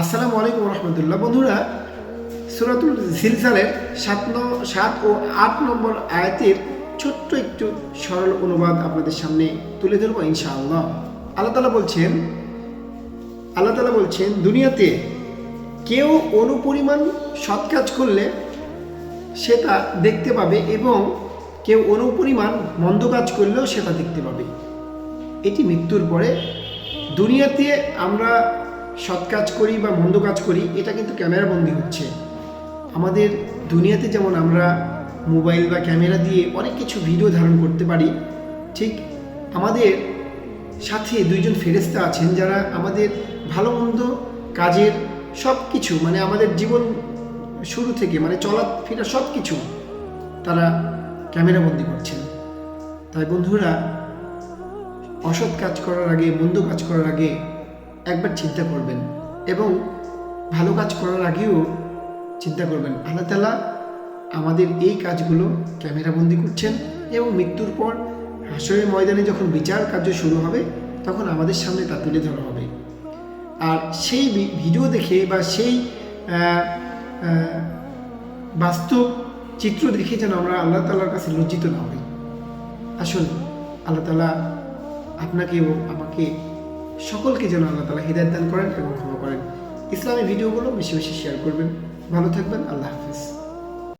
আসসালামু আলাইকুম রহমতুল্লাহ। বন্ধুরা, সূরাতুল জিলজালের 7 ও 8 নম্বর আয়াতের ছোট্ট একটু সরল অনুবাদ আপনাদের সামনে তুলে ধরবো ইনশাআল্লাহ। আল্লাহ তাআলা বলছেন দুনিয়াতে কেউ অনুপরিমাণ সৎ কাজ করলে সেটা দেখতে পাবে এবং কেউ অনুপরিমাণ মন্দ কাজ করলেও সেটা দেখতে পাবে। এটি মৃত্যুর পরে। দুনিয়াতে আমরা সৎ কাজ করি বা মন্দ কাজ করি, এটা কিন্তু ক্যামেরাবন্দি হচ্ছে। আমাদের দুনিয়াতে যেমন আমরা মোবাইল বা ক্যামেরা দিয়ে অনেক কিছু ভিডিও ধারণ করতে পারি, ঠিক আমাদের সাথে দুইজন ফেরেশতা আছেন যারা আমাদের ভালো মন্দ কাজের সব কিছু, মানে আমাদের জীবন শুরু থেকে মানে চলাফেরা সব কিছু তারা ক্যামেরাবন্দি করছেন। তাই বন্ধুরা, অসৎ কাজ করার আগে, মন্দ কাজ করার আগে একবার চিন্তা করবেন এবং ভালো কাজ করার আগেও চিন্তা করবেন। আল্লাহ তাআলা আমাদের এই কাজগুলো ক্যামেরাবন্দি করছেন এবং মৃত্যুর পর হাসরের ময়দানে যখন বিচার কার্য শুরু হবে তখন আমাদের সামনে তা তুলে ধরা হবে। আর সেই ভিডিও দেখে বা সেই বাস্তব চিত্র দেখে যেন আমরা আল্লাহ তাআলার কাছে লজ্জিত না হই। আসুন, আল্লাহ তাআলা আপনাকে এবং আমাকে সকলকে যেন আল্লাহ তাআলা হিদায়াত দান করেন এবং ক্ষমা করেন। ইসলামী ভিডিওগুলো বেশি বেশি শেয়ার করবেন। ভালো থাকবেন। আল্লাহ হাফেজ।